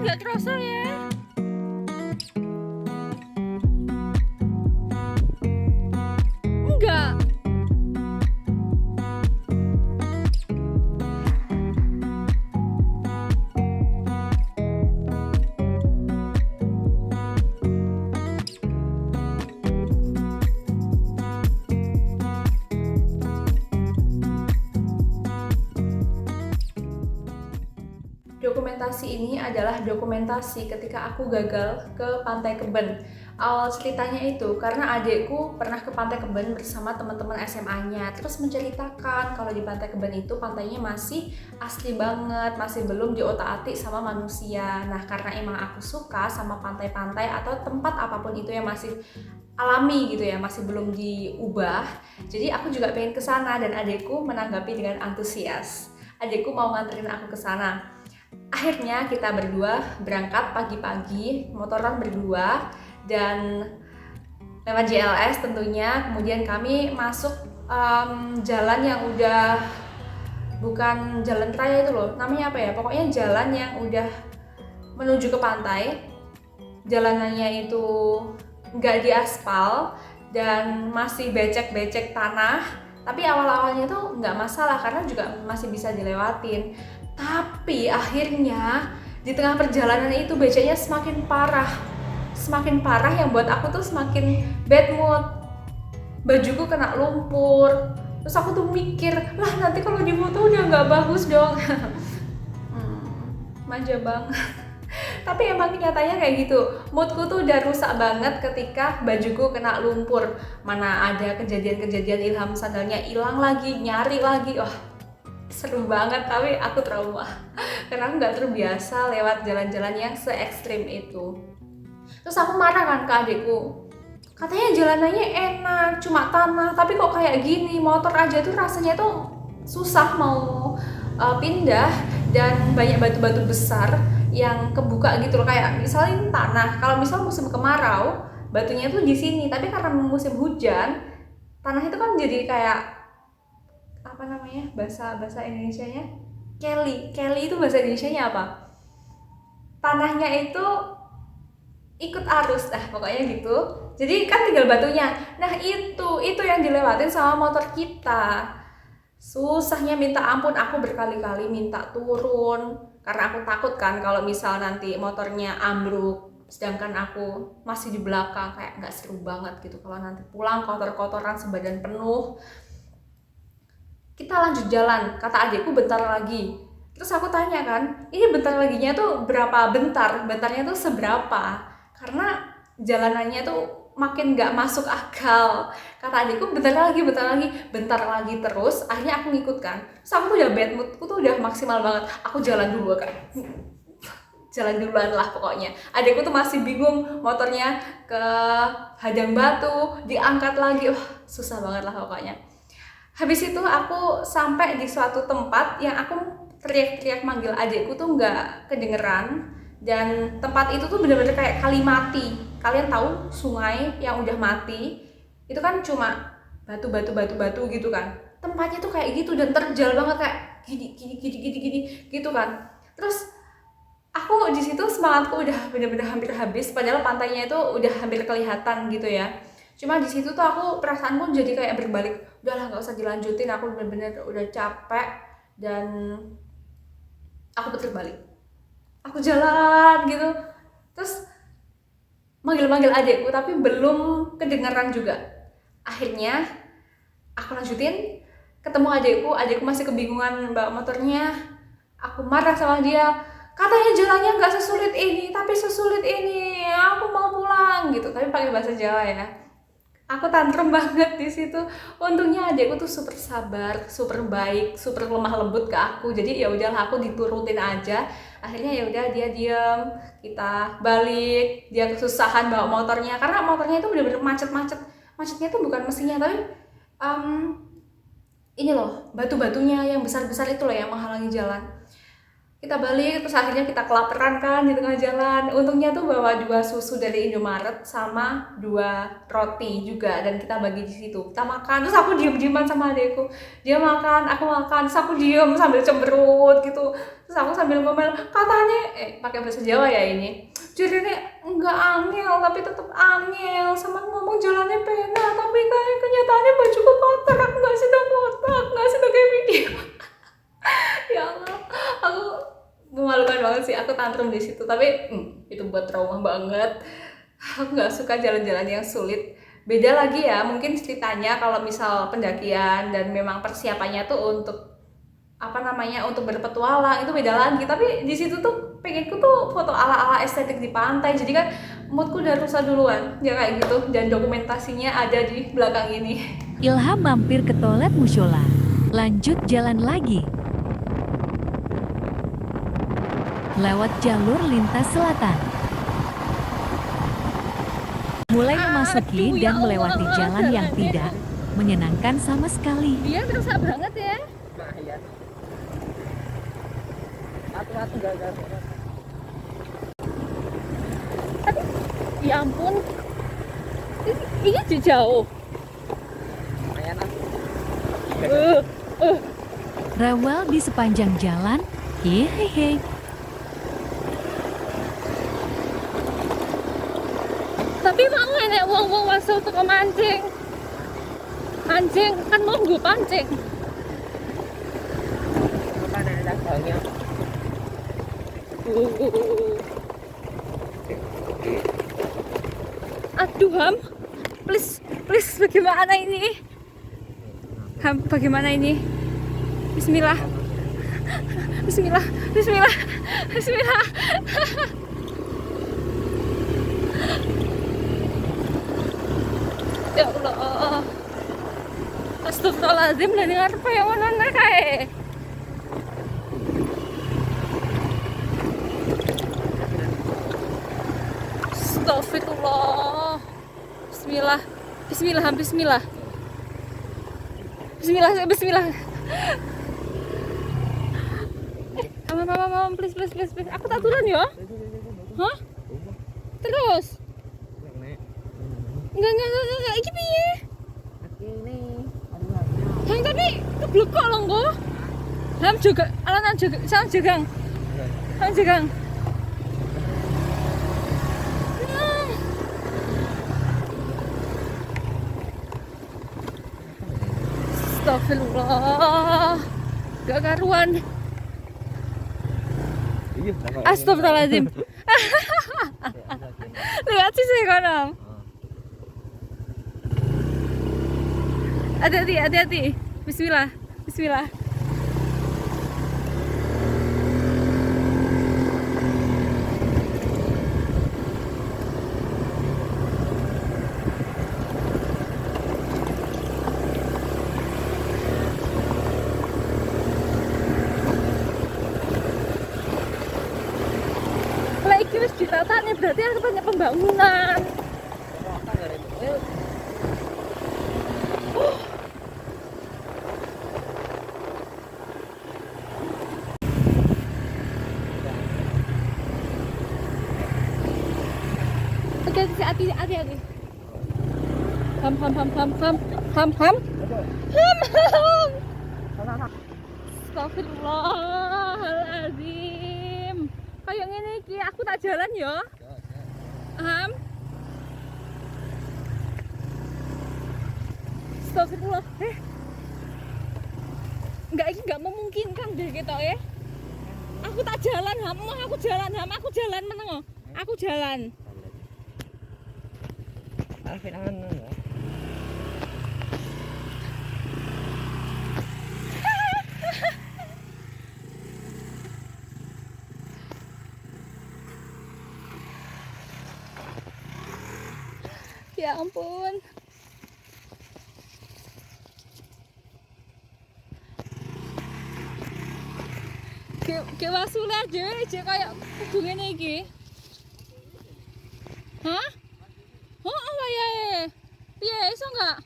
nggak kerasa ya. Enggak. Dokumentasi ini adalah dokumentasi ketika aku gagal ke Pantai Keben. Awal ceritanya itu karena adekku pernah ke Pantai Keben bersama teman-teman SMA-nya, terus menceritakan kalau di Pantai Keben itu pantainya masih asli banget, masih belum diotak-atik sama manusia. Nah, karena emang aku suka sama pantai-pantai atau tempat apapun itu yang masih alami gitu ya, masih belum diubah. Jadi aku juga pengen ke sana dan adekku menanggapi dengan antusias. Adekku mau nganterin aku ke sana. Akhirnya kita berdua berangkat pagi-pagi, motoran berdua dan lewat JLS tentunya. Kemudian kami masuk jalan yang udah bukan jalan raya itu loh, namanya apa ya? Pokoknya jalan yang udah menuju ke pantai. Jalanannya itu nggak diaspal dan masih becek-becek tanah. Tapi awal-awalnya tuh nggak masalah karena juga masih bisa dilewatin. Tapi akhirnya di tengah perjalanan itu beceknya semakin parah yang buat aku tuh semakin bad mood. Bajuku kena lumpur. Terus aku tuh mikir, lah nanti kalau di foto udah nggak bagus dong. Manja banget. Tapi emang kenyataannya kayak gitu. Moodku tuh udah rusak banget ketika bajuku kena lumpur. Mana ada kejadian-kejadian Ilham sandalnya hilang lagi, nyari lagi. Wah, seru banget, tapi aku trauma karena aku nggak terbiasa lewat jalan-jalan yang se ekstrim itu. Terus aku marah kan ke adikku, katanya jalanannya enak, cuma tanah, tapi kok kayak gini, motor aja tuh rasanya tuh susah mau pindah dan banyak batu-batu besar yang kebuka gitu loh, kayak misalnya ini tanah, kalau misal musim kemarau batunya tuh di sini, tapi karena musim hujan tanah itu kan jadi kayak apa namanya, bahasa Indonesianya Kelly itu bahasa Indonesianya apa, tanahnya itu ikut arus pokoknya gitu, jadi kan tinggal batunya. Nah itu yang dilewatin sama motor kita. Susahnya minta ampun, aku berkali-kali minta turun karena aku takut kan kalau misal nanti motornya ambruk sedangkan aku masih di belakang, kayak nggak seru banget gitu kalau nanti pulang kotor-kotoran sebadan penuh. Kita lanjut jalan, kata adikku bentar lagi. Terus aku tanya kan, ini bentar laginya tuh berapa bentar? Bentarnya tuh seberapa? Karena jalanannya tuh makin gak masuk akal. Kata adikku bentar lagi terus. Akhirnya aku ngikut kan. Terus aku tuh udah bad moodku tuh udah maksimal banget. Aku jalan dulu kan. Jalan duluan lah pokoknya. Adikku tuh masih bingung, motornya ke hadang batu, diangkat lagi. Wah, susah banget lah pokoknya. Habis itu aku sampai di suatu tempat yang aku teriak-teriak manggil adikku tuh nggak kedengeran, dan tempat itu tuh bener-bener kayak kali mati. Kalian tahu sungai yang udah mati itu kan cuma batu gitu kan, tempatnya tuh kayak gitu dan terjal banget, kayak gini gitu kan. Terus aku di situ semangatku udah bener-bener hampir habis, padahal pantainya itu udah hampir kelihatan gitu ya. Cuma di situ tuh aku perasaanku jadi kayak berbalik, udahlah nggak usah dilanjutin, aku bener-bener udah capek. Dan aku putar balik, aku jalan gitu, terus manggil-manggil adikku tapi belum kedengaran juga. Akhirnya aku lanjutin, ketemu adikku masih kebingungan bawa motornya. Aku marah sama dia, katanya jalannya nggak sesulit ini, tapi sesulit ini, aku mau pulang gitu, tapi pakai bahasa Jawa ya. Aku tantrum banget di situ. Untungnya adikku tuh super sabar, super baik, super lemah lembut ke aku. Jadi ya udahlah, aku diturutin aja. Akhirnya ya udah, dia diam, kita balik. Dia kesusahan bawa motornya karena motornya itu benar-benar macet-macet. Macetnya tuh bukan mesinnya, tapi ini loh, batu-batunya yang besar-besar itu loh yang menghalangi jalan. Kita balik, terus akhirnya kita kelaparan kan di tengah jalan. Untungnya tuh bawa 2 susu dari Indomaret sama 2 roti juga, dan kita bagi di situ. Kita makan, terus aku diem-dieman sama adekku. Dia makan, aku makan, terus aku diem sambil cemberut gitu. Terus aku sambil ngomel, katanya pakai bahasa Jawa ya ini. Jadi ini enggak angel, tapi tetap angel. Sama ngomong jalannya pena, tapi kayak kenyataannya bajuku kotor. Aku nggak sih foto, aku nggak sih kayak video. Ya Allah, aku memalukan banget sih, aku tantrum di situ. Tapi itu buat trauma banget. Aku nggak suka jalan-jalan yang sulit. Beda lagi ya mungkin ceritanya kalau misal pendakian dan memang persiapannya tuh untuk apa namanya, untuk berpetualang, itu beda lagi. Tapi di situ tuh pengenku tuh foto ala-ala estetik di pantai, jadi kan moodku udah rusak duluan ya kayak gitu. Dan dokumentasinya ada di belakang ini. Ilham mampir ke toilet musyola. Lanjut jalan lagi. Lewat jalur lintas selatan. Mulai memasuki dan melewati jalan yang tidak menyenangkan sama sekali. Dia rusak banget ya. Tapi ya ampun, ini jauh. Rewel di sepanjang jalan. Hehehe. Tapi mau enek wong-wong masuk teko mancing. Mancing kan mau gue pancing. Aduh Ham, please bagaimana ini? Ham, bagaimana ini? Bismillah. Bismillah. Ya Allah. Astagfirullahaladzim, lah dengar apa yang mana kae? Astagfirullah. Bismillah. Mama, please. Aku tak turun ya? Hah? Terus? Enggak, iki piye? Hang tapi keblekok lho engko. Ham juga, alanan juga, sang jegang. Astagfirullah. Gak karuan. Astagfirullahaladzim. Lihat sih saya kanam. Hati-hati. Bismillah. Lah iki wis ditata nih, berarti ada banyak pembangunan. Hati-hati. Ham. Astagfirullahaladzim. Kayak ngene iki aku tak jalan ya. Ham. Astagfirullah. Enggak memungkinkan deh gitu ya. Aku tak jalan, Ham. Aku jalan meneng. Aku jalan. Ya ampun. Ke wasule dhewe kayak kudu ngene iki. Hah? Oh, wayahe. Piye iso enggak?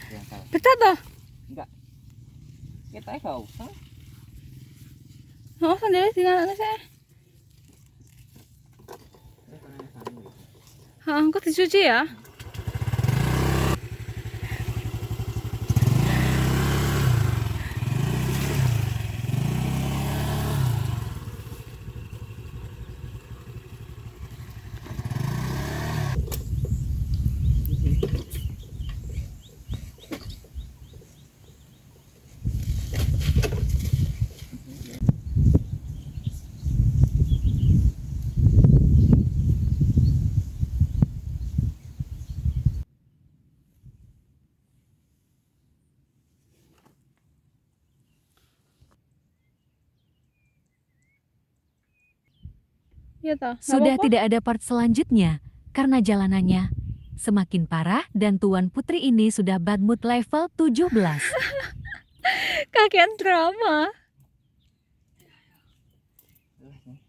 Yang salah. Betah toh? Enggak. Kita enggak usah. Oh, sendiri tinggal anak saya. Kok dicuci ya? Iya toh. Nggak Sudah apa-apa. tidak ada part selanjutnya karena jalanannya semakin parah dan Tuan Putri ini sudah bad mood level 17. Kakean drama. Nih.